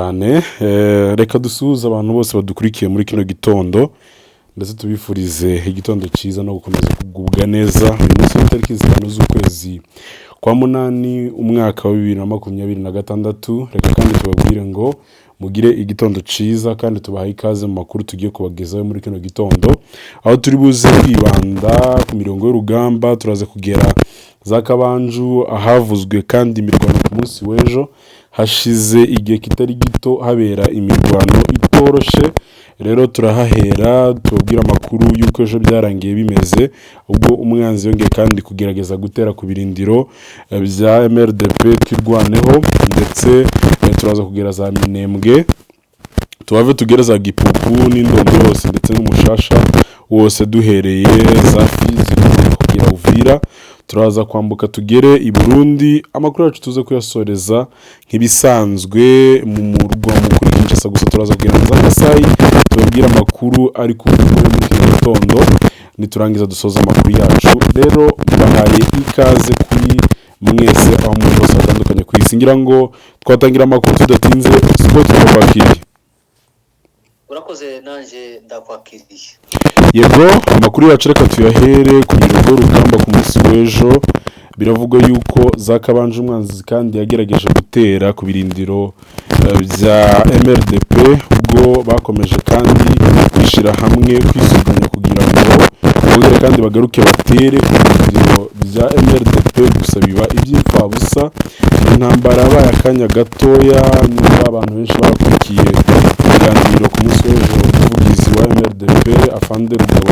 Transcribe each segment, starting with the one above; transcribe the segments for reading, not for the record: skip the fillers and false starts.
cyane reka dusuhuze abantu bose badukurikiye muri kino gitondo ndetse tubifurize igitondo cyiza no gukomeza kugubwa neza uyu munsi w'itariki zitanu z'ukwezi kwa munani umwaka wa 2026 reka kandi tubabwire ngo mugire igitondo cyiza kandi tubaha ikaze mu makuru tugiye kubagezaho muri kino gitondo aho turi buze kwibanda ku mirongo y'urugamba turaza kugera za Kabanju ahavuzwe kandi imirwano ku munsi w'ejo hashize igihe kitari gito habera imirwano itoroshe rero turahahera tubwira amakuru y'uko ejo byarangiye bimeze ubwo umwanzi yongeye kandi kugerageza gutera ku birindiro bya MRDP kirwaneho ndetse turaza kugera za Minembwe tuwave tugera za Gipupu n'indondo yose ndetse n'umushasha wose duhereye za Fizi kugira Uvira turaza kwambuka tugere i Burundi amakuru yacu tuze kuyasoreza nk'ibisanzwe mu murwa mukuru Kinshasa gusa turaza kugera za Kasai tubabwira amakuru ari ku muri gitondo niturangiza dusoza amakuru yacu rero bahaye ikaze kuri mwese aho muri bose batandukanye ku isi ngira ngo twatangira amakuru tudatinze sport twabakiriye urakoze nanje ndakwakiriye yego amakuru yacu reka tuyahere ku mirongo y'urugamba ku munsi w'ejo biravugwa yuko za Kabanju umwanzi kandi yagerageje gutera ku birindiro bya MRDP ubwo bakomeje kandi kwishira hamwe kwisuganya kugira ngo bongere kandi bagaruke batere ku birindiro bya MRDP gusa biba iby'imfabusa intambara yabaye akanya gatoya n'ubwo abantu benshi bakurikiye ibiganiro ku munsi w'ejo umuvugizi wa MRDP Afande Rugabo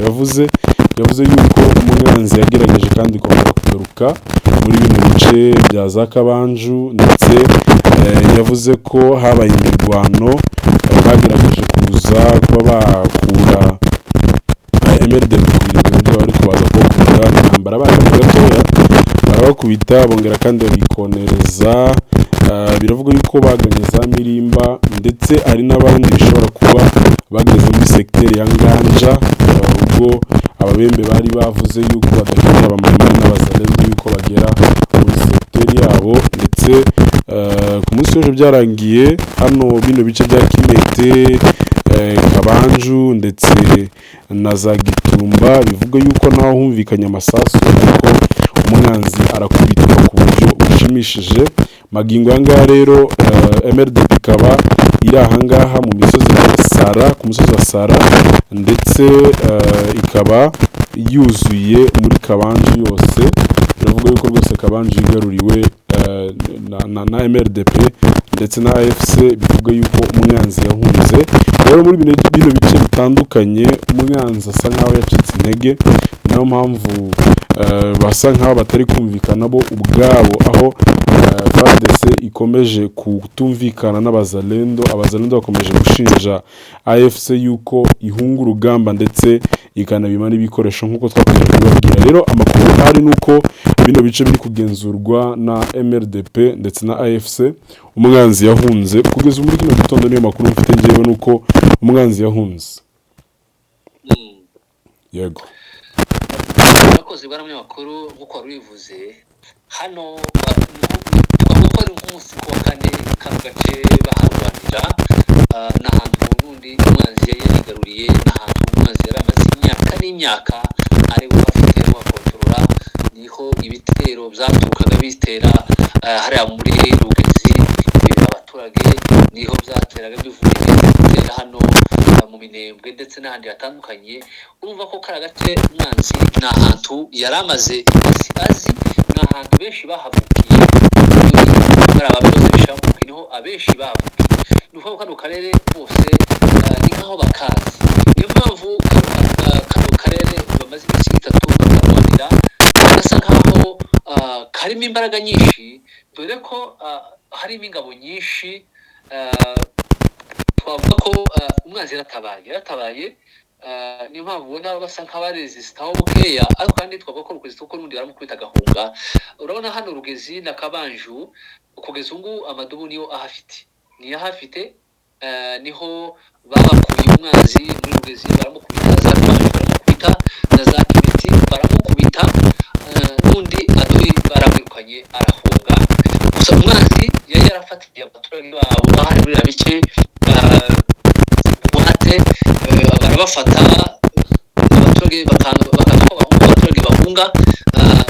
yavuze yuko umwanzi yagerageje kandi kongera kugaruka muri bino bice bya za Kabanju ndetse yavuze ko habaye imirwano bagerageje kuza kuba bakura MRDP kugira bari kubaza kugira intambara baye gatoya barabakubita bongera kandi babikonereza biravuga yuko baganye za Mirimba ndetse ari n'abandi bishobora kuba bageze muri secteur ya Nganja ubwo ababembe bari bavuze yuko badakeneye abamama n'abazalendo yuko bagera muri secteur yabo ndetse ku munsi w'ejo byarangiye hano bino bice bya Kimete Kabanju ndetse na za Gitumba bivuga yuko naho humvikanye amasasu ariko umwanzi arakubitwa ku buryo bushimishije magingo anga rero MRDP ikaba iri ahangaha mu misozi ya Sara ku musozi wa Sara ndetse ikaba yuzuye muri Kabanju yose biravuga yuko rwose Kabanju igaruriwe na MRDP ndetse na AFC bivuga yuko umwanzi yahunze rero muri bino bice bitandukanye umwanzi asa nkaho yacitse intege niyo mpamvu basa nkaho batari kumvikana bo ubwabo aho FARDC ikomeje kutumvikana n'abazalendo bakomeje gushinja AFC yuko ihunga urugamba ndetse ikanabima n'ibikoresho nk'uko twakomeje kubabwira rero amakuru ari nuko bino bice biri kugenzurwa na MRDP ndetse na AFC umwanzi yahunze kugeza muri kino gitondo niyo makuru mfite ngewe nuko umwanzi yahunze yego urakoze bwana munyamakuru nk'uko wari ubivuze hano twavuga ko ari umunsi wa kane kano gace baharwanira n'ahantu ubundi umwanzi yari yigaruriye n'ahantu umwanzi yari amaze imyaka n'imyaka ari we afite amakontorora niho ibitero byaturukaga bitera hariya muri Rugezi abaturage niho byateraga bivuye gutera hano mu Minembwe ndetse n'ahandi hatandukanye urumva ko kara gace umwanzi ni ahantu yari amaze azi ni ahantu benshi bahavukiye bari abakozi bishamuka niho abenshi bahavukiye nuko kano karere bose ni nkaho bakazi niyo mpamvu kano karere bamaze iminsi itatu bakarwanira gasa nkaho karimo imbaraga nyinshi dore ko harimo ingabo nyinshi twavuga ko umwanzi yaratabaye niyo mpamvu ubona basa nk'abaresisitaho bukeya ariko kandi twavuga ko Rugezi kuko n'undi baramukubita agahunga urabona hano Rugezi na Kabanju kugeza ubu amadubu niyo ahafite niho babakuye umwanzi muri Rugezi baramukubita za Kabanju baramukubita na za Kibiti baramukubita n'undi aduye baramwirukanye arahunga gusa umwanzi yari yarafata bafatiye abaturage babo bahari muri bice buhate barabafata abaturage abaturage bahunga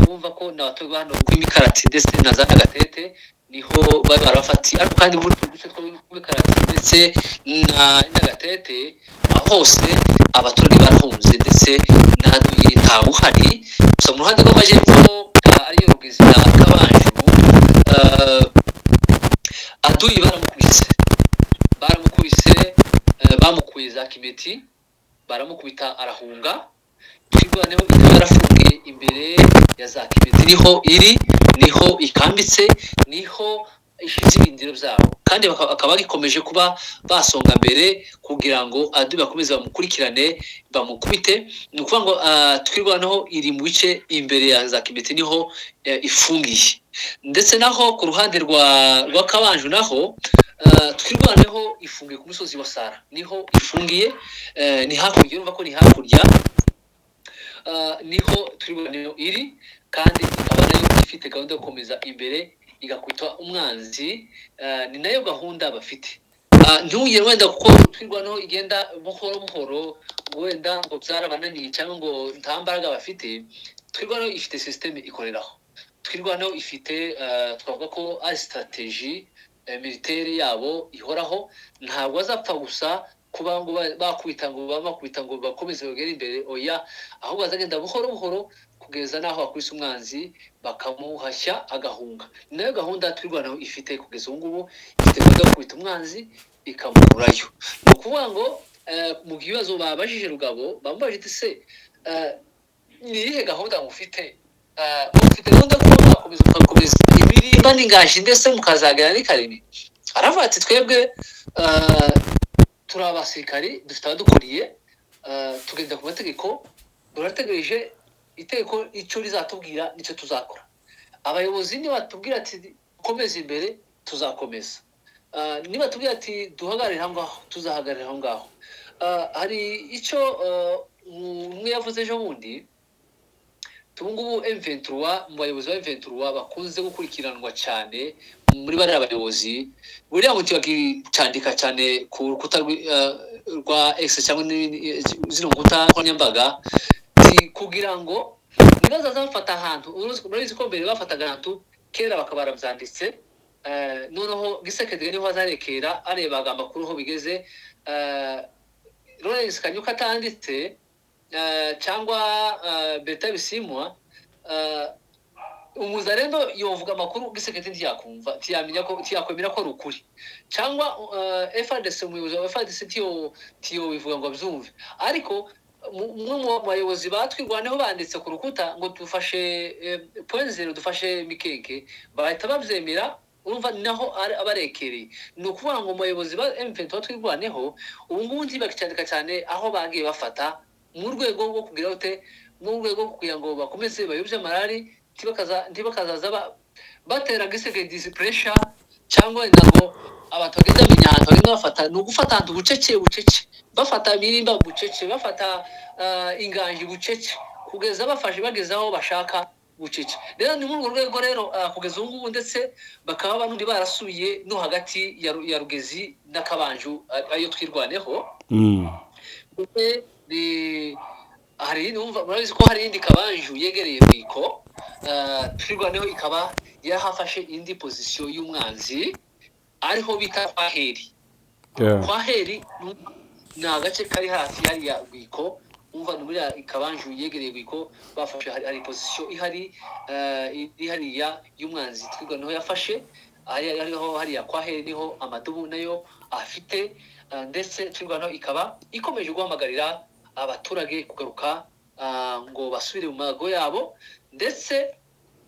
bumva ko n'abaturage hano kw'imikarati ndetse na za Gatete niho barabafatiye ariko kandi muri duce tw'imikarati ndetse na Gatete hose abaturage barahunze ndetse n'aduye nta buhari gusa mu ruhande rw'amajyepfo ariyo Rugezi na Kabanju aduye baramukubise bamukuye za Kimeti baramukubita arahunga twirwaneho yarafungiye imbere ya za Kimeti niho ikambitse niho ishize ibindiro byabo kandi bakaba gikomeje kuba basonga mbere kugira ngo adu bakomeze bamukurikirane bamukubite ni ukuvuga ngo twirwaneho iri mu bice imbere ya za Kimeti niho ifungiye ndetse naho ku ruhande rwa Kabanju naho twirwaneho ifungiye ku musozi wa Sara niho ifungiye ni hakurya urumva ko ni hakurya niho twirwaneho iri kandi ikaba nayo ifite gahunda yo gukomeza imbere igakwita umwanzi ni nayo gahunda bafite ntugire wenda kuko twirwaneho igenda buhoro wenda ngo byarabananiye cyangwa ngo nta mbaraga bafite twirwaneho ifite systeme ikoreraho twirwaneho ifite twavuga ko ari strategy militaire yabo ihoraho ntabwo bazapfa gusa kuba ngo bakubita ngo bakomeze bagere imbere oya ahubwo bazagenda buhoro kugeza naho bakubise umwanzi bakamuhashya agahunga nayo gahunda twirwanaho ifite kugeza ubu ngubu ifite gahunda yo gukubita umwanzi ikamukurayo ni ukuvuga ngo mu bibazo babajije Rugabo bamubajije se ni iyihe gahunda mufite gahunda yo mugakomeza ibirimba n'ingaji ndetse mukazagera n'ikarimi aravuga ati twebwe turi abasirikari dufite abadukuriye tugenda ku mategeko turategereje itegeko icyo rizatubwira nicyo tuzakora abayobozi niba batubwira ati komeza imbere tuzakomeza niba tubwira ati duhagarare aho ngaho tuzahagarara aho ngaho hari icyo umwe yavuze ejo bundi tubungubu M23 mu bayobozi ba M23 bakunze gukurikiranwa cyane muri bari abayobozi buriya ngo cyandika cyane ku rukuta rwa X cyangwa zino nkuta nkoranyambaga kugira ngo nibaza zafata ahantu urabizi ko mbere bafataga ahantu kera bakabara byanditse noneho gisekede niho azarekera arebaga amakuru ho bigeze Lawrence Kanyuka atanditse cyangwa Beta Bisimwa umuzarendo yovuga amakuru gisekete ntiyakumva tiyamenya ko tiyakwemera ko rukuri cyangwa FARDC umuyobozi wa FARDC tiyo bivuga ngo abyumve ariko mu bayobozi batwirwaneho banditse ku rukuta ngo dufashe point zero dufashe Mikeke bahita bavyemera urumva naho abarekereye ni ukuvuga ngo mu bayobozi ba M23 twirwaneho ubu ngubu ntibakicandika cyane aho bagiye bafata mu rwego rwo kugira ute mu rwego rwo kugira ngo bakomeze bayobye amarari ntibakazaza batera giseke pressure cyangwa ngo abantu bagenda menya ahantu rimwe bafata ni ugufata ahantu bucece bafata birimba bucece bafata inganji bucece kugeza bafashe bageze aho bashaka bucece rero ni muri rwego rero kugeza ubu ngubu ndetse bakaba abantu barasubiye no hagati ya Rugezi na Kabanju ayo twirwaneho hari numva murabizi ko hari indi Kabanju yegereye Biko twirwaneho ikaba yahafashe indi position y'umwanzi ariho bita Kwaheri ni agace kari hafi yari ya Biko umva muri Kabanju yegereye Biko bafashe hari position ihari ya y'umwanzi twirwaneho yafashe ariho hari ya Kwaheri niho amadubu nayo afite ndetse twirwaneho ikaba ikomeje guhamagarira abaturage kugaruka ngo basubire mu mago yabo ndetse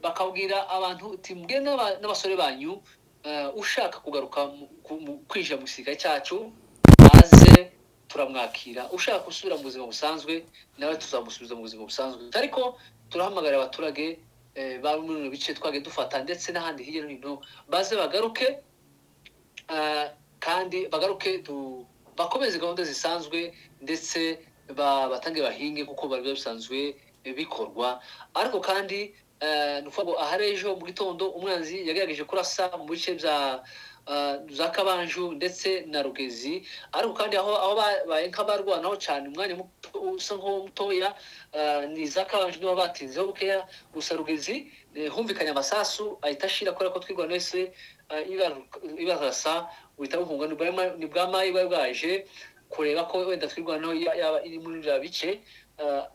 bakabwira abantu timbwe n'abasore banyu ushaka kugaruka kwinjira mu gisirikare cyacu maze turamwakira ushaka gusubira mu buzima busanzwe nawe tuzamusubiza mu buzima busanzwe ariko turahamagarira abaturage bari muri bice twage dufata ndetse n'ahandi hirya no hino baze bagaruke kandi bagaruke bakomeze gahunda zisanzwe ndetse batange bahinge kuko bari bisanzwe bikorwa ariko kandi nuvuga ngo aharejo mu gitondo umwanzi yagerageje kurasa mu bice za Kabanju ndetse na Rugezi, ariko kandi aho babaye nk'abarwanaho cyane umwanya usa nk'umutoya ni za Kabanju nibo batinzeho bukeya, gusa Rugezi humvikanye amasasu ahita ashira kubera ko twirwana wese ibarasa uhita buhunga. Ni bwa mayi bwaje kureba ko wenda twirwanaho yaba iri muri bya bice,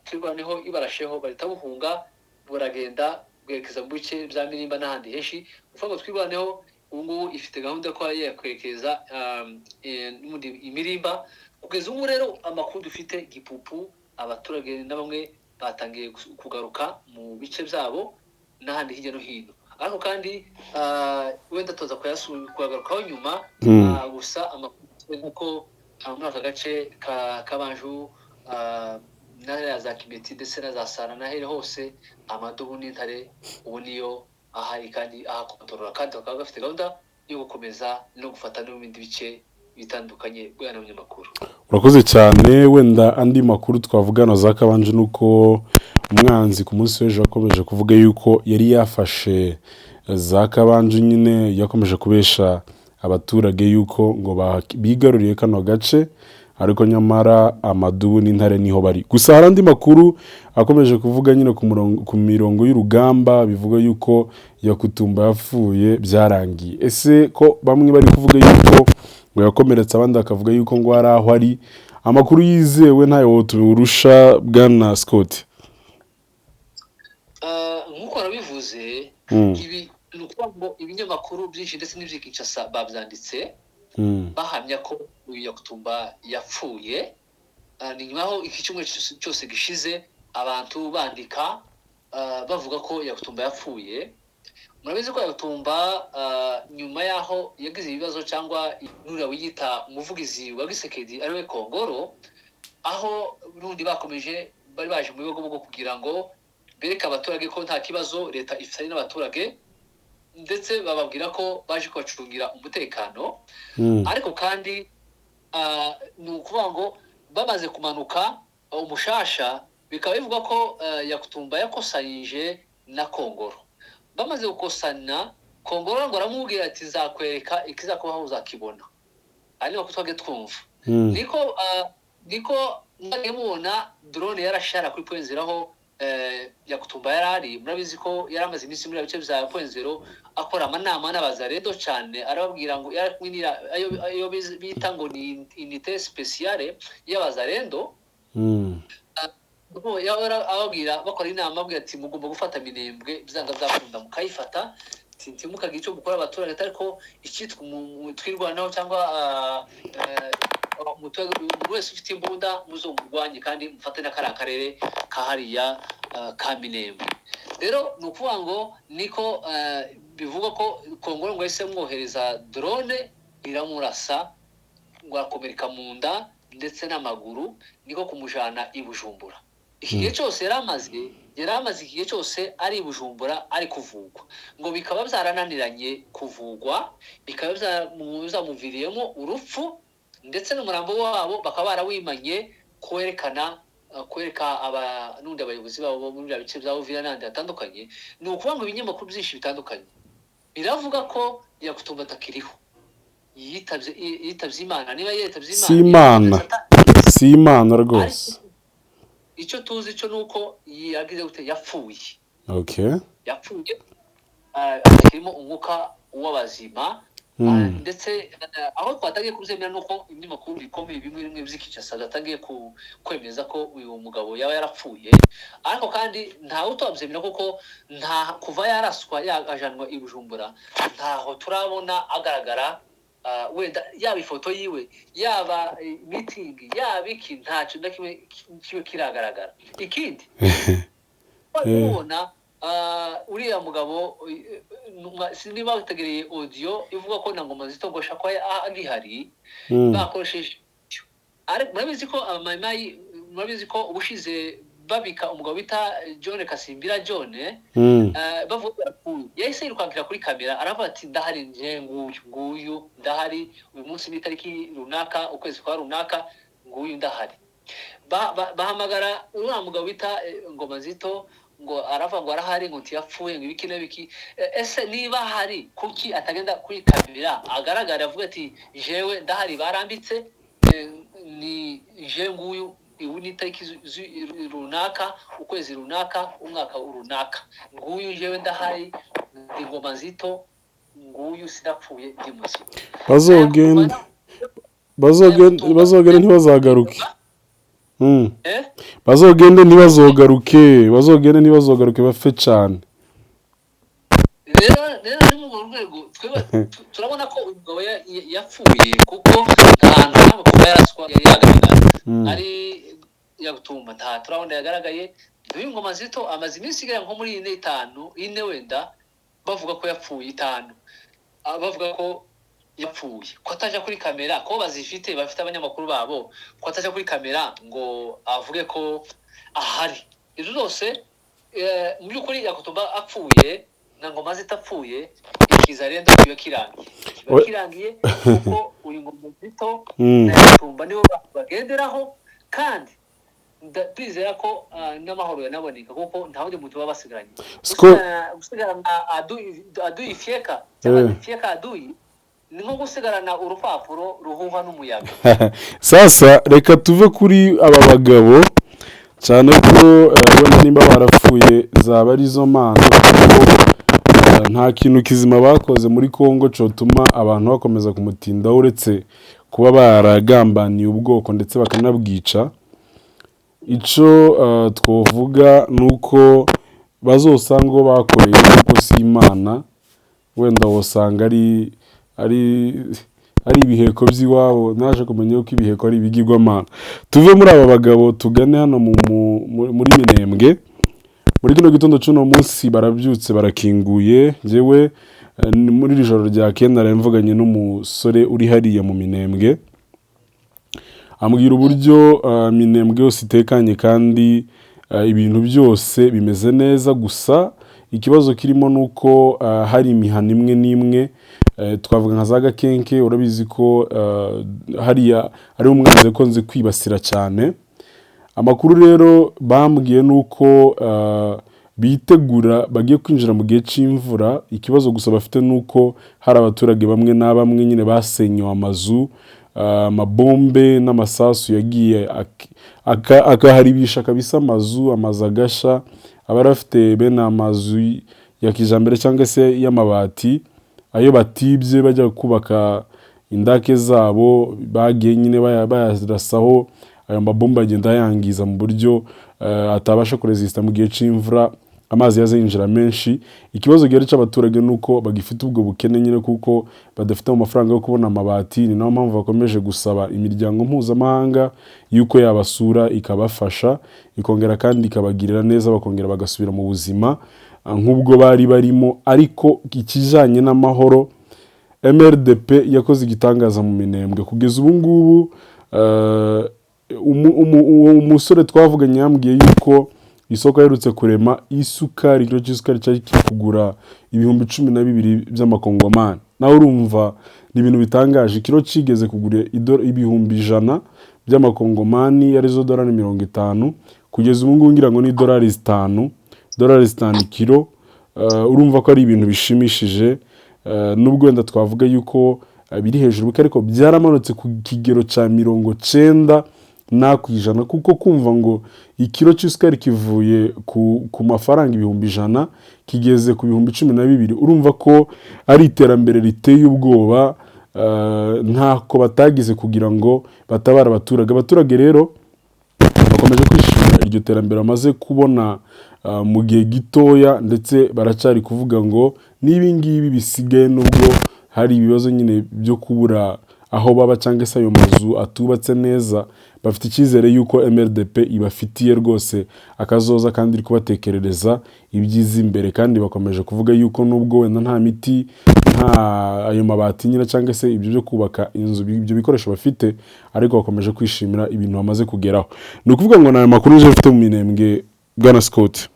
twirwaneho ibarasheho bahita buhunga buragenda bwerekeza mu bice bya Mirimba n'ahandi henshi. Uvuga ngo twirwaneho ubu ngubu ifite gahunda ko yakwerekeza Imirimba. Kugeza ubu rero amakuru dufite Gipupu abaturage na bamwe batangiye kugaruka mu bice byabo n'ahandi hirya no hino, ariko kandi wenda tuza kuyagarukaho nyuma. Gusa amakuru nk'uko muri aka gace ka Kabanju na za Kibeti ndetse na za Sara n'ahere hose amadubu n'intare ubu niyo ahari kandi ahakontorora, kandi bakaba bafite gahunda yo gukomeza no gufata n'ibindi bice bitandukanye bwana munyamakuru. Urakoze cyane. Wenda andi makuru twavugana za Kabanju nuko umwanzi ku munsi w'ejo yakomeje kuvuga yuko yari yafashe za Kabanju, nyine yakomeje kubesha abaturage yuko ngo bigaruriye kano gace, ariko nyamara amadubu n'intare niho bari. Gusa hari andi makuru akomeje kuvuga nyine ku mirongo y'urugamba bivuga yuko Yakutumba yapfuye byarangiye. Ese ko bamwe bari kuvuga yuko ngo yakomeretse, abandi bakavuga yuko ngo hari aho ari, amakuru yizewe ntayo turusha bwana Scott? Nk'uko nabivuze, ibi ni ukuvuga ngo ibinyamakuru byinshi ndetse n'iby'ikinshasa babyanditse bahamya ko uyu Yakutumba yapfuye. Ni nyuma aho iki cyumweru cyose gishize abantu bandika bavuga ko Yakutumba yapfuye. Murabizi ko Yakutumba nyuma yaho yagize ibibazo cyangwa nura wiyita umuvugizi wa Gisekedi ariwe Kongoro, aho n'undi bakomeje bari baje mu bigo bwo kugira ngo bereke abaturage ko nta kibazo leta ifitanye n'abaturage, ndetse bababwira ko baje kubacungira umutekano. Ariko kandi ni ukuvuga ngo bamaze kumanuka umushasha, bikaba bivuga ko Yakutumba yakosanyije na Kongoro. Bamaze gukosana, Kongoro ngo aramubwira ati nzakwereka ikizakubaho uzakibona. Ari nako twage twumva. Niko ngiye mubona drone yarashara kuri point zero aho Yakutumba yarari. Murabizi ko yaramaze iminsi muri bice bya point zero akora amanama n'abazarendo cyane, arababwira ngo yarakwinira ayo bita ngo ni unité spéciale y'abazarendo. Ababwira bakora inama ababwira ati mugomba gufata Minembwe bizanga byakunda mukayifata, ntimukagira icyo gukora abaturage, ariko icyitwa twirwanaho cyangwa buri wese ufite imbunda muzomurwanye kandi mufate n'akariya karere kahariya ka Minembwe. Rero ni ukuvuga ngo niko bivuga ko Kongoro ngo yahise mwohereza drone iramurasa ngo akomereka mu nda ndetse n'amaguru, niko kumujana i Bujumbura. Igihe cyose yaramaze igihe cyose ari i Bujumbura ari kuvugwa, ngo bikaba byarananiranye kuvugwa, bikaba byamuviriyemo urupfu, ndetse n'umurambo wabo bakaba barawimanye kwereka n'undi abayobozi babo muri bya bice bya Uvira n'ahandi hatandukanye. Ni ukuvuga ngo ibinyamakuru byinshi bitandukanye biravuga ko Yakutumba atakiriho, yitabye Imana. Niba yitabye si Imana rwose. Icyo tuzi cyo nuko yagize gute yapfuye. Yapfuye akirimo umwuka w'abazima. Ndetse aho twatangiye kubyemera nuko ibinyamakuru bikomeye bimwe by'ikinshasa byatangiye kwemeza ko uyu mugabo yaba yarapfuye, ariko kandi ntawe utabyemera kuko kuva yaraswa yajanwa i Bujumbura ntaho turabona agaragara. Wenda yaba ifoto yiwe yaba meeting yaba iki ntacyo na kimwe kiragaragara. Ikindi ubona uriya mugabo niba bategereye audio ivuga ko na Ngoma zitogosha ko agihari bakoresheje. Ariko murabizi ko ubushize babika umugabo bita John Kasimbira John bavuga ko yahise yirukankira kuri kamera aravuga ati ndahari nje nguyu ndahari uyu munsi n'itariki runaka ukwezi kwa runaka nguyu ndahari. Bahamagara uriya mugabo bita Ngoma Zito ngo aravuga ngo arahari ngo ntiyapfuye ngo ibiki n'ibiki. Ese niba hari kuki atagenda kwikamera agaragara avuga ati jewe ndahari barambitse ni je nguyu ibu ni tariki runaka ukwezi runaka umwaka runaka nguyu jewe ndahari ingoma nzito nguyu sinapfuye ndi muzima. bazogende ntibazagaruke. bazogende ntibazogaruke bapfe cyane. rero ni mu rwego turabona ko umugabo yapfuye kuko ahantu hamwe kuba yaraswa yagaragaye ari yagutumba nta turabona yagaragaye. Uyu ngoma zito amaze iminsi igera nko muri 4-5 wenda bavuga ko yapfuye 5 bavuga ko yapfuye ko ataje kuri kamera ko bazifite bafite abanyamakuru babo ko ataje kuri kamera ngo avuge ko ahari. Izo zose mu by'ukuri yagutumba apfuye na ngoma zitapfuye ikiza rero kiba kirangiye kuko uyu ngoma zito na yagutumba nibo bagenderaho kandi ndizera ko n'amahoro yanaboneka kuko nta wundi muntu baba basigaranye. Gusigarana aduyi fieka cyangwa fieka aduyi ni nko gusigarana urupapuro ruhuha n'umuyaga. Sasa reka tuve kuri aba bagabo cyane ko wenda nimba barapfuye zaba ari zo mana kuko nta kintu kizima bakoze muri Kongo cyotuma abantu bakomeza kumutinda uretse kuba baragambaniye ubwoko ndetse bakanabwica. Ico twovuga nuko bazosanga bakoreye kuko si Imana wenda wosanga ari ibiheko by'iwabo. Naje kumenya ko ibiheko ari ibigirwamana. Tuve muri aba bagabo tugane hano muri Minembwe. Muri kino gitondo cy'uno munsi barabyutse barakinguye. Jewe muri ijoro rya kenda mvuganye n'umusore uri hariya mu Minembwe, ambwira uburyo Minembwe yose itekanye kandi ibintu byose bimeze neza. Gusa ikibazo kirimo nuko hari imihana imwe n'imwe twavuga nka za Gakenke, urabizi ko hariya ari umwanze ko nzi kwibasira cyane. Amakuru rero bambwiye nuko bitegura bagiye kwinjira mu gihe cy'imvura. Ikibazo gusa bafite nuko hari abaturage bamwe na bamwe nyine basenyewe amazu, amabombe n'amasasu yagiye akaharibisha kabisa amazu agasha. Abari bafite bene amazu ya kijambere cyangwa se y'amabati, ayo batibye bajya kubaka indake zabo bagiye nyine bayarasaho ayo mabomba agenda yangiza mu buryo atabasha kuresista mu gihe cy'imvura, amazi yazinjira menshi. Ikibazo gihari cy'abaturage nuko bagifite ubwo bukene nyine kuko badafite amafaranga yo kubona amabati. Ni nayo mpamvu bakomeje gusaba imiryango mpuzamahanga yuko yabasura ikabafasha ikongera kandi ikabagirira neza bakongera bagasubira mu buzima nk'ubwo bari barimo. Ariko ikijanye n'amahoro MRDP yakoze igitangaza mu Minembwe kugeza ubu ngubu. Umusore twavuganye yambwiye yuko isoko yerutse kurema isukari, kilo cy'isukari cyari kugura 12,000 by'amakongomani. Nawe urumva ni ibintu bitangaje. Kilo kigeze kugura 100,000 by'amakongomani arizo $50. Kugeza ubu ngubu ngira ngo ni $5 kilo. Urumva ko ari ibintu bishimishije. Nubwo wenda twavuga yuko biri hejuru ariko byaramanutse ku kigero cya 90% kuko kumva ngo ikiro cy'isukari kivuye ku mafaranga 100,000 kigeze ku 12,000, urumva ko ari iterambere riteye ubwoba. Ntako batagize kugira ngo batabara abaturage rero bakomeje kwishimira iryo terambere amaze kubona mu gihe gitoya, ndetse baracari kuvuga ngo nibi ngibi bisigaye nubwo hari ibibazo nyine byo kubura aho baba cyangwa se ayo mazu atubatse neza. Bafite icyizere yuko MRDP ibafitiye rwose akazoza kandi iri kubatekerereza ibyiza imbere, kandi bakomeje kuvuga yuko nubwo wenda nta miti nta ayo mabati nyine cyangwa se ibyo byo kubaka inzu ibyo bikoresho bafite, ariko bakomeje kwishimira ibintu bamaze kugeraho. Ni ukuvuga ngo nayo makuru je mfite mu Minembwe Bwana Scott.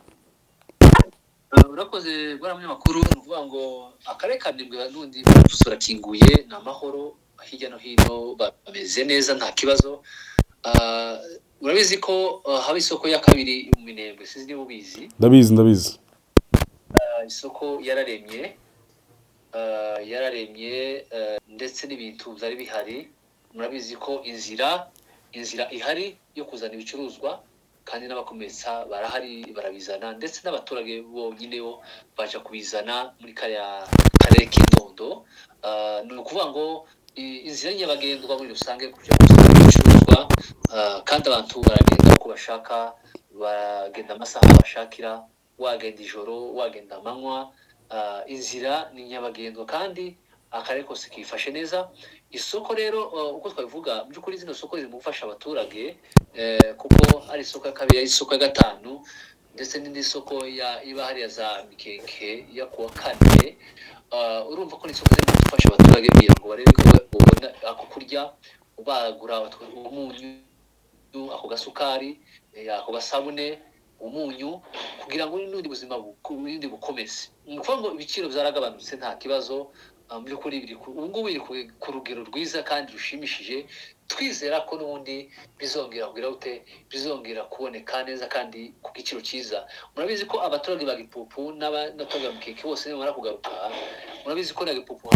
Urakoze bwana munyamakuru. Ni ukuvuga ngo akarere ka Minembwe n'undi dusura kinguye na mahoro hirya no hino bameze neza nta kibazo. Ah, urabizi ko haba isoko ya kabiri mu Minembwe, sinzi niba ubizi. ndabizi. Isoko yararemye, ndetse n'ibintu byari bihari. Murabizi ko inzira ihari yo kuzana ibicuruzwa, kandi n'abakomeretsa barahari barabizana, ndetse n'abaturage bonyine bo baje kubizana muri karere k'Indondo. Ni ukuvuga ngo inzira nyabagendwa muri rusange kujya kuzana ibicuruzwa, kandi abantu baragenda uko bashaka, bagenda amasaha bashakira, wagenda ijoro, wagenda amanywa. Inzira ni nyabagendwa kandi akarere kose kifashe neza. Isoko rero uko twabivuga, by'ukuri zino soko ziri mu gufasha abaturage, kuko ari isoko ya kabiri, ari isoko ya gatanu, ndetse n'indi soko iba hariya za Mikeke ya kuwa kane. Urumva ko ni isoko ziri mu gufasha abaturage kugira ngo barebe ko babona ako kurya, bagura umunyu, ako gasukari, ako gasabune, umunyu, kugira ngo n'ubundi buzima bundi bukomeze. Ni ukuvuga ngo ibiciro byaragabanutse nta kibazo. By'ukuri ubu ngubu biri ku rugero rwiza kandi rushimishije. Twizera ko n'ubundi bizongera kuboneka neza kandi ku giciro cyiza. Murabizi ko abaturage ba Gipupu n'abaturage ba Mikeke bose bamara kugaruka, murabizi ko na Gipupu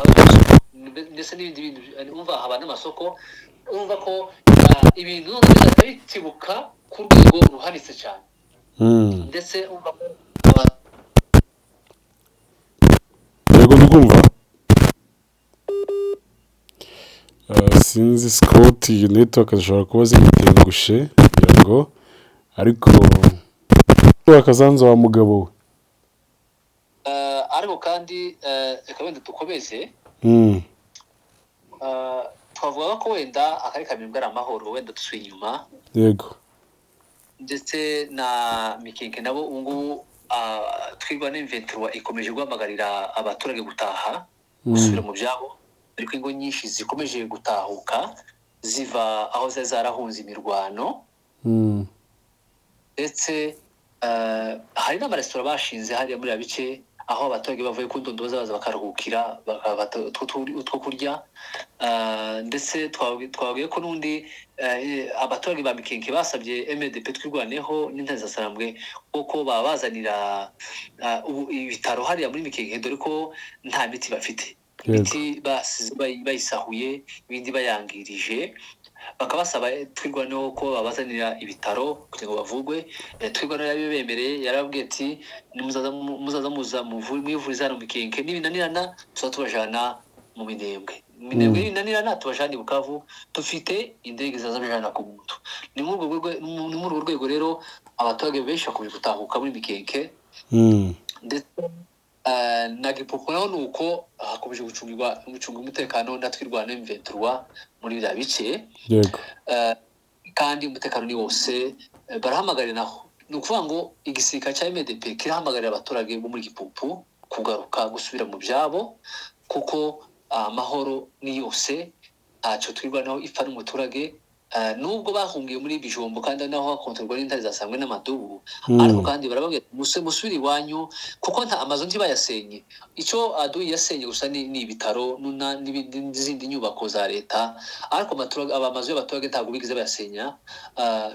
ndetse n'ibindi bintu, umva haba n'amasoko. Urumva ko ibintu bizahita bitibuka ku rwego ruhanitse cyane. Ndetse umva ko yego ndikumva. Sinzi Scott, iyo network zishobora kuba zimutengushe kugira ngo, ariko wakazanza wa mugabo we. Ariko kandi reka wenda dukomeze. Twavuga ko wenda akarere ka Minembwe ari amahoro, wenda dusuye inyuma. Yego. Ndetse na Mikeke nabo ubu ngubu twirwa n'Inventura ikomeje guhamagarira abaturage gutaha, gusubira mu byabo, ariko ingo nyinshi zikomeje gutahuka ziva aho zari zarahunze imirwano. Ndetse hari n'amaresitora bashinze hariya muri bice, aho abaturage bavuye ku Ndondo baza bakaruhukira, utwo kurya. Ndetse twabwiye ko n'undi abaturage ba Mikeke basabye MDP twirwaneho n'Intare za Sarambwe kuko babazanira ibitaro hariya muri Mikeke, dore ko nta miti bafite. Imiti bayisahuye, ibindi bayangirije. Bakabasaba twirwaneho ko babazanira ibitaro kugira ngo bavugwe. Twirwaneho yabibemereye, yarababwiye ati muza mwivuriza hano Mikeke, n'ibinanirana tuza tubajana mu Minembwe. N'ibinanirana tubajana i Bukavu, dufite indege zazabijana ku muntu. Ni muri urwo rwego rero abaturage benshi bakomeje gutahuka muri Mikeke. Ndetse na Gipupu naho ni uko hakomeje gucunga umutekano na twirwana n'Inventura muri biriya bice. Yego. Kandi umutekano ni wose. Barahamagarira naho, ni ukuvuga ngo igisirikare cya MDP kirahamagarira abaturage bo muri Gipupu kugaruka gusubira mu byabo, kuko amahoro ni yose. Ntacyo twirwanaho ipfa n'umuturage, nubwo bahungiye muri Bijombo kandi naho hakontorwa n'Intare za Sarambwe n'Amadubu. Ariko kandi barababwira musubire iwanyu, kuko nta amazu ntibayasenye. Icyo Aduyi yasenye gusa ni ibitaro n'izindi nyubako za leta, ariko amazu y'abaturage ntabwo bigeze bayasenya.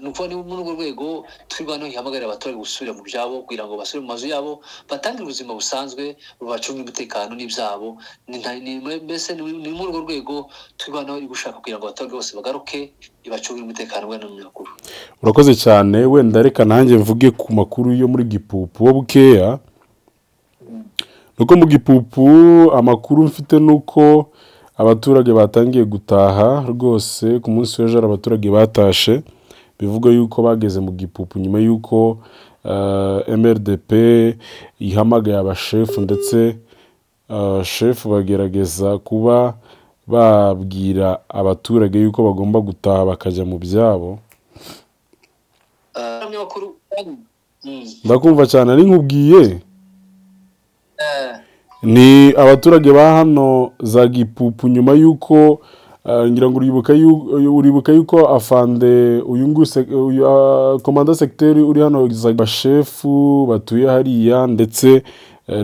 Ni ukuvuga ni muri urwo rwego twirwanaho ihamagarira abaturage gusubira mu byabo, kugira ngo basubire mu mazu yabo, batangire ubuzima busanzwe, babacunge umutekano n'ibyabo. Mbese ni muri urwo rwego twirwanaho iri gushaka kugira ngo abaturage bose bagaruke, ibacungira umutekano we n'umunyamakuru. Urakoze cyane. Wenda reka nanjye mvuge ku makuru yo muri Gipupu wo bukeya. Nuko mu Gipupu amakuru mfite nuko abaturage batangiye gutaha rwose. Ku munsi w'ejo abaturage batashe, bivuga yuko bageze mu Gipupu nyuma yuko MRDP ihamagaye abashefu, ndetse shefu bagerageza kuba babwira abaturage yuko bagomba gutaha bakajya mu byabo. Ndakumva cyane ari nkubwiye. Ni abaturage ba hano za Gipupu nyuma yuko ngira ngo uribuka yuko afande uyu komanda secteur uri hano za shefu batuye hariya, ndetse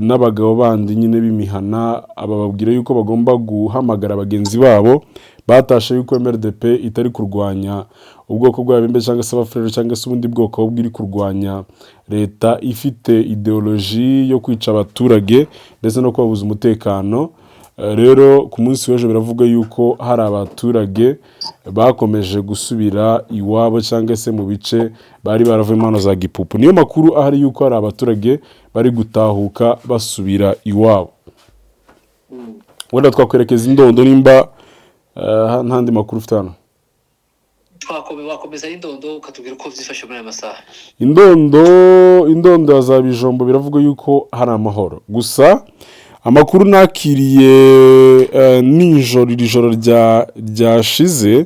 n'abagabo bandi nyine b'imihana, abababwira yuko bagomba guhamagara bagenzi babo batashe yuko MRDP itari kurwanya ubwoko bw'abembe cyangwa se abafurere cyangwa se ubundi bwoko ahubwo iri kurwanya leta ifite ideoloji yo kwica abaturage ndetse no kubabuza umutekano. Rero ku munsi w'ejo biravuga yuko hari abaturage bakomeje gusubira iwabo cyangwa se mu bice bari baravuye hano za Gipupu. Niyo makuru ahari yuko hari abaturage bari gutahuka basubira iwabo. Wenda twakwerekeza Indondo nimba ntandi makuru ufite hano. Wakomeza Indondo ukatubwira uko byifashe muri aya masaha. Indondo za Bijombo biravuga yuko hari amahoro. Gusa amakuru nakiriye ijoro ryashize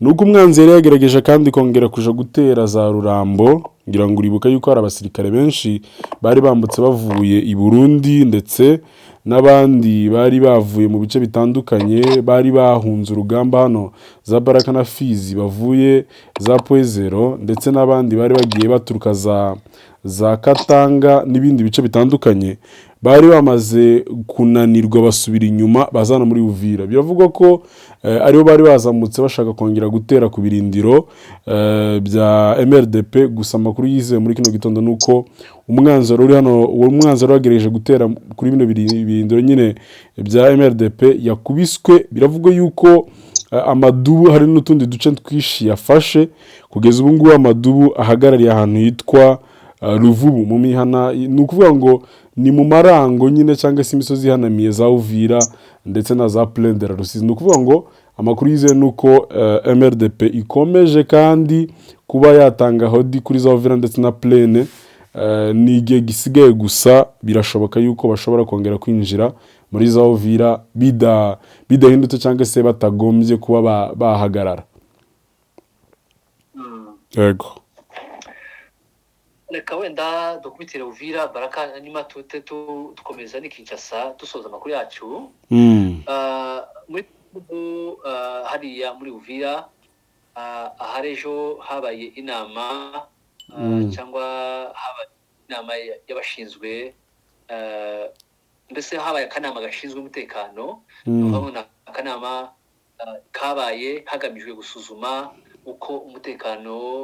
nuko umwanzi yari yagerageje kandi kongera kuja gutera za Rurambo, ngira ngo uribuka yuko hari abasirikare benshi bari bambutse bavuye i Burundi ndetse n'abandi bari bavuye mu bice bitandukanye bari bahunze urugamba hano za Baraka na Fizi bavuye za Poezero ndetse n'abandi bari bagiye baturuka za Katanga n'ibindi bice bitandukanye bari bamaze kunanirwa basubira inyuma bazana muri Uvira. Biravugwa ko aribo bari bazamutse bashaka kongera gutera ku birindiro bya MRDP. Gusa amakuru yizewe muri kino gitondo nuko umwanzuro uri hano, uwo mwanzuro wagerageje gutera kuri bino birindiro nyine bya MRDP yakubiswe. Biravugwa yuko Amadubu hari n'utundi duce twishi yafashe. Kugeza ubu ngubu Amadubu ahagarariye ahantu hitwa Ruvubu mu mihana, ni ukuvuga ngo ni mu marango nyine cyangwa se imisozi ihanamiye za Uvira ndetse na za Plaine de la Rusizi. Ni ukuvuga ngo amakuru yizewe nuko MRDP ikomeje kandi kuba yatanga hodi kuri za Uvira ndetse na Plaine. Ni igihe gisigaye gusa birashoboka yuko bashobora kongera kwinjira muri za Uvira bidahindutse cyangwa se batagombye kuba bahagarara. Yego. Reka wenda dukubitire Uvira Baraka nyuma dukomeza ni Kinshasa dusoza amakuru yacu. Muri hariya muri Uvira aharejo habaye inama cyangwa habaye inama y'abashinzwe mbese habaye akanama gashinzwe umutekano. Urabona akanama kabaye hagamijwe gusuzuma uko umutekano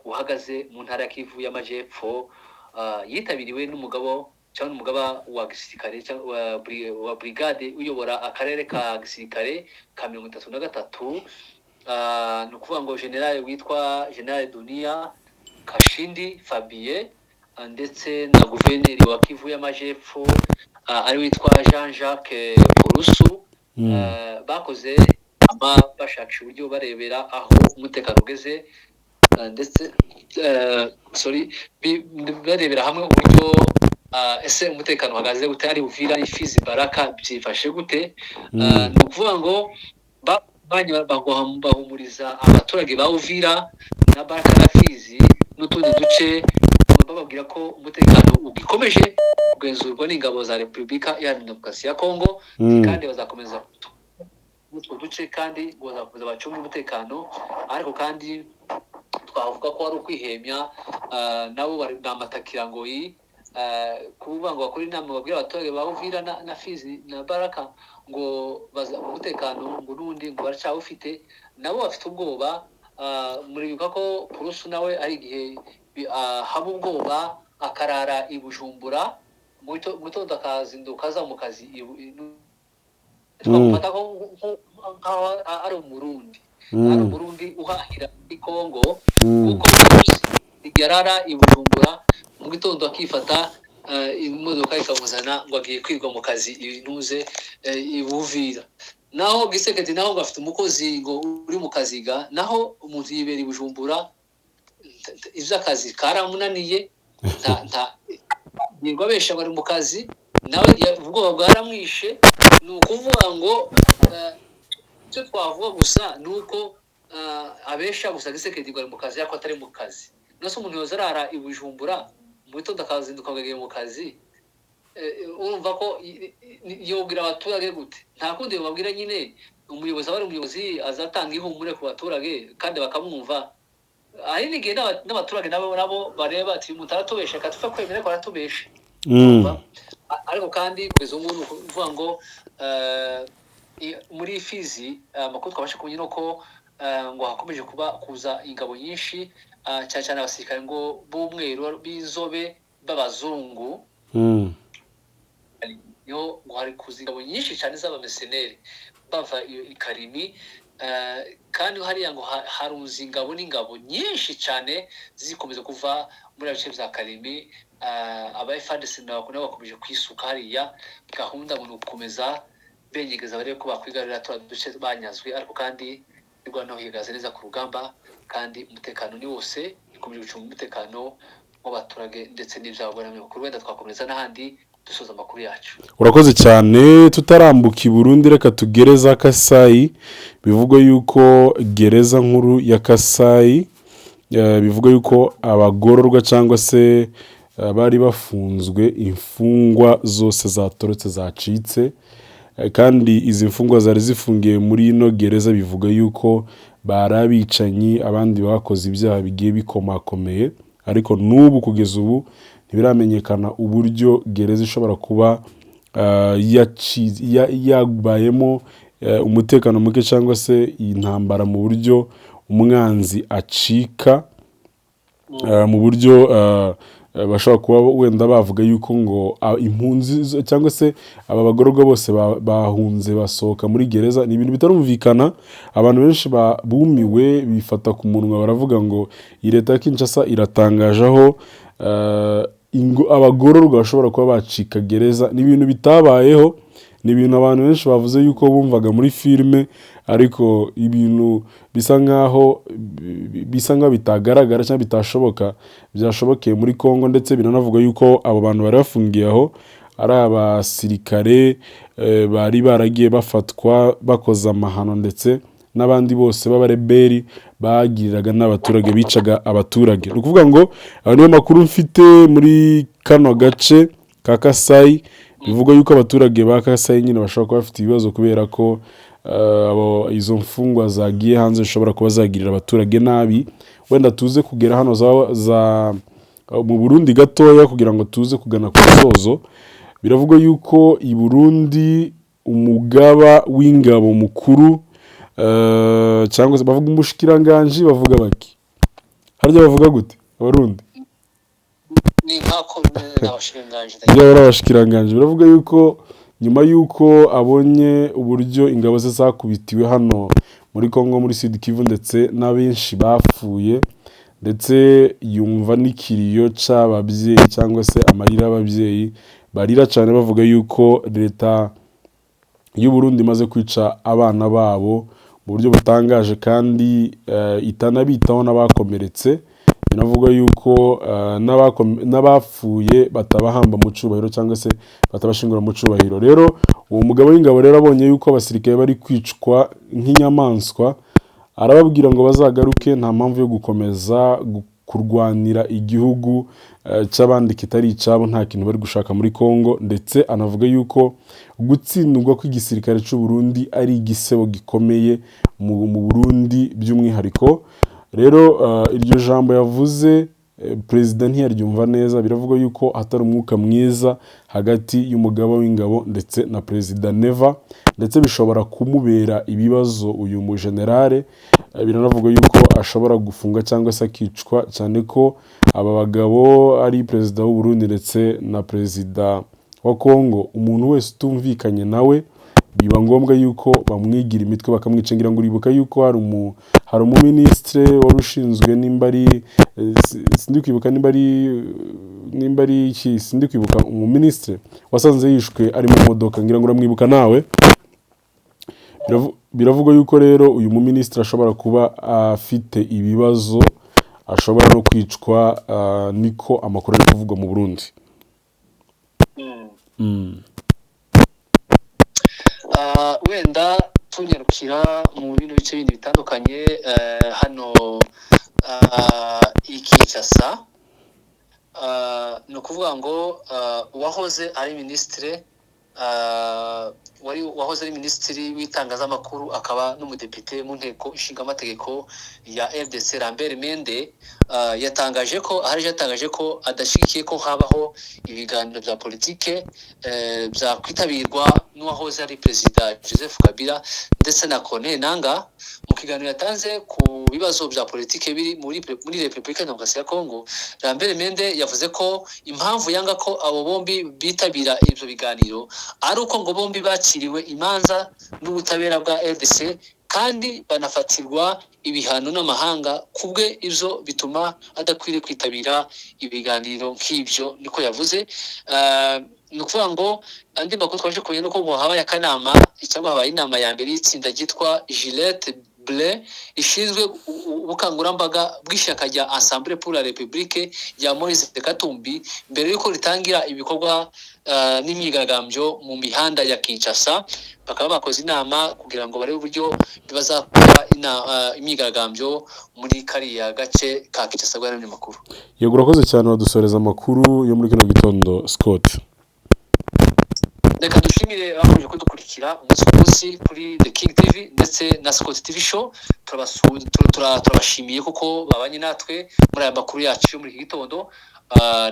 uhagaze mu ntara ya Kivu y'Amajepfo. Yitabiriwe n'umugaba wa gisirikare wa brigade uyobora akarere ka gisirikare ka 33. Ni ukuvuga ngo general witwa General Dunia Kashindi Fabien ndetse na guverineri wa Kivu y'Amajepfo ari witwa Jean-Jacques Purusu. Bakoze bashakisha uburyo barebera aho umutekano ugeze ndetse barebera hamwe uburyo ese umutekano uhagaze utari Uvira Fizi Baraka byifashe gute. Ni ukuvuga ngo bahumuriza abaturage ba Uvira na Baraka na Fizi n'utundi duce, bababwira ko umutekano ugikomeje kugenzurwa n'ingabo za Repubulika Iharanira Demokarasi ya Kongo kandi bazakomeza utwo duce kandi bazakomeza bacunga umutekano. Ariko kandi twavuga ko ari ukwihemya nabo bari namatakira ngo kuvuga ngo bakora inama babwira abaturage ba Uvira na Fizi na Baraka ngo baza umutekano ngo nundi ngo baracawufite, nabo bafite ubwoba. Muribuka ko Purusu nawe ari igihe haba ubwoba akarara i Bujumbura mu gitondo akazinduka aza mu kazi twamufata ko ari umurundi uhahira i Kongo kuko yarara i Bujumbura mu gitondo akifata imodoka ikamuzana ngo agiye kwirwa mu kazi inuze i Uvira. Naho Gisekedi naho ngo afite umukozi ngo uri mu kaziga, naho umuntu yibera i Bujumbura ivy'akazi karamunaniye nirwa besha bari mu kazi nawe ubwoba bwaramwishe. Ni ukuvuga ngo icyo twavuga gusa ni uko abesha gusa Gisekedi bari mu kazi yako atari mu kazi. Nose umuntu yoza arara i Bujumbura mu gitondo akazinduka agagiye mu kazi, urumva ko yobwira abaturage gute? Nta kundi babwira nyine umuyobozi abari umuyobozi azatanga ihumure ku baturage kandi bakamwumva. Ari n'igihe n'abaturage nabo bareba ati mutaratubesha katupfa kwemera ko aratubesha. Ariko kandi kugeza umuntu kuvuga ngo muri Fizi amakuru twabasha kumenya nuko ngo hakomeje kuza ingabo nyinshi cyane cyane abasirikare ngo b'umweru b'inzobe b'abazungu yo ngo hari kuza ingabo nyinshi cyane z'abameseneri bava i Karimi kandi hariya ngo harunze ingabo n'ingabo nyinshi cyane zikomeza kuva muri bice bya Karimi aba FARDC nabo bakomeje kwisuka hariya gahunda ngo gukomeza benyegeza barebe ko bakwigarurira duce banyazwe ariko kandi Rwanda higaze neza ku rugamba kandi umutekano ni wose ikomeje gucunga umutekano w'abaturage ndetse n'ibyabo n'amakuru wenda twakomeza n'ahandi dusoza amakuru yacu. Urakoze cyane tutarambuka i Burundi reka tugereza Kasayi bivuga yuko gereza nkuru ya Kasayi bivuga yuko abagororwa cyangwa se bari bafunzwe imfungwa zose zatorotse zacitse kandi izi mfungwa zari zifungiye muri ino gereza bivuga yuko barabicanyi abandi bakoze ibyaha bigiye bikomakomeye ariko n'ubu kugeza ubu ntibiramenyekana uburyo gereza ishobora kuba yabayemo umutekano muke cyangwa se intambara mu buryo umwanzi acika mu buryo bashobora kuba wenda bavuga yuko ngo impunzi cyangwa se aba bagororwa bose bahunze basohoka muri gereza ni ibintu bitarumvikana abantu benshi bumiwe bifata ku munwa baravuga ngo leta ya Kinshasa iratangaje aho abagororwa bashobora kuba bacika gereza ni ibintu bitabayeho ni ibintu abantu benshi bavuze yuko bumvaga muri filime ariko ibintu bisa nkaho bitagaragara cyangwa bitashoboka byashobokeye muri Kongo ndetse biranavuga yuko abo bantu bari bafungiye aho ari abasirikare bari baragiye bafatwa bakoza amahano ndetse n'abandi bose b'abareberi bagiriraga n'abaturage bicaga abaturage ni ukuvuga ngo niyo makuru mfite muri kano gace ka Kasayi bivuga yuko abaturage ba Kasayi nyine bashobora kuba bafite ibibazo kubera ko izo mfungwa zagiye hanze zishobora kuba zagirira abaturage nabi wenda tuze kugera hano mu Burundi gatoya kugira ngo tuze kugana ku musozo biravuga yuko i Burundi umugaba w'ingabo mukuru cyangwa se bavuga umushikiranganje bavuga baki harya bavuga gute abarundi ni nkako n'abashikiranganje biravuga yuko nyuma yuko abonye uburyo ingabo ze zakubitiwe hano muri Kongo muri Sud Kivu ndetse n'abenshi bapfuye ndetse yumva n'ikiriyo c'ababyeyi cyangwa se amarira y'ababyeyi barira cyane bavuga yuko leta y'u Burundi imaze kwica abana babo mu buryo butangaje kandi itanabitaho n'abakomeretse binavuga yuko n'abapfuye batabahamba mu cubahiro cyangwa se batabashingura mu cubahiro rero uwo mugabo w'ingabo rero abonye yuko abasirikare bari kwicwa nk'inyamaswa arababwira ngo bazagaruke nta mpamvu yo gukomeza kurwanira igihugu cy'abandi kitari icabo nta kintu bari gushaka muri Kongo ndetse anavuga yuko gutsindwa kw'igisirikare cy'u Burundi ari igisebo gikomeye mu Burundi by'umwihariko rero iryo jambo yavuze president ntiyaryumva neza biravuga yuko hatari umwuka mwiza hagati y'umugaba w'ingabo ndetse na president Neva ndetse bishobora kumubera ibibazo uyu mu generale biranavuga yuko ashobora gufunga cyangwa se akicwa cyane ko aba bagabo ari president w'u Burundi ndetse na president wa Kongo umuntu wese utumvikanye nawe biba ngombwa yuko bamwigira imitwe bakamwicengira ngo uribuka yuko hari umuministre warushinzwe nimbari sindi kwibuka nimbari sindi kwibuka umuministre wasanze yishwe ari mu modoka ngira ngo uramwibuka nawe biravuga yuko rero uyu muministre ashobora kuba afite ibibazo ashobora no kwicwa niko amakuru ari kuvugwa mu Burundi wenda tunyarukira mu bino bice bindi bitandukanye hano Kinshasa ni ukuvuga ngo uwahoze ari minisitiri wahoze ari minisitiri w'itangazamakuru akaba n'umudepite mu nteko ishinga amategeko ya RDC Lambert Mende yatangaje ko adashyigikiye ko habaho ibiganiro bya politike byakwitabirwa n'uwahoze ari perezida Joseph Kabila ndetse na Corneille Nangaa mu kiganiro yatanze ku bibazo bya politike biri muri Repubulika ya Demokarasi ya Kongo. Lambert Mende yavuze ko impamvu yanga ko abo bombi bitabira ibyo biganiro ari uko ngo bombi bakiriwe imanza n'ubutabera bwa RDC kandi banafatirwa ibihano n'amahanga kubwe ivyo bituma adakwiriye kwitabira ibiganiro nk'ibyo, niko yavuze. Ni ukuvuga ngo andi makuru twaje kumenya nuko habaye akanama cyangwa habaye inama ya mbere y'itsinda ryitwa Gillette Blé ishinzwe ubukangurambaga bw'ishyaka rya Assemblée pour la République ya Moise Katumbi mbere yuko ritangira ibikorwa n'imyigaragambyo mu mihanda ya Kinshasa. Bakaba bakoze inama kugira ngo barebe uburyo bazakora imyigaragambyo muri kariya gace ka Kinshasa. Makuru yego, urakoze cyane wadusoreza amakuru yo muri kino gitondo Scott. Reka dushimire abakomeje kudukurikira umunsi ku munsi kuri The King TV ndetse na Scott TV Show. Turabashimiye kuko babanye natwe muri aya makuru yacu yo muri iki gitondo.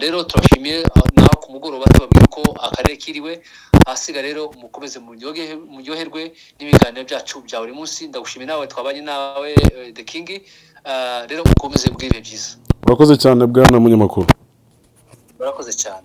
Rero turashimiye naho ku mugoroba tubabwira ko akarere kiriwe asiga. Rero mukomeze muryoherwe n'ibiganiro byacu bya buri munsi. Ndagushimiye nawe twabanye nawe The King. Rero mukomeze bw'ibihe byiza. Urakoze cyane bwana munyamakuru. Urakoze cyane.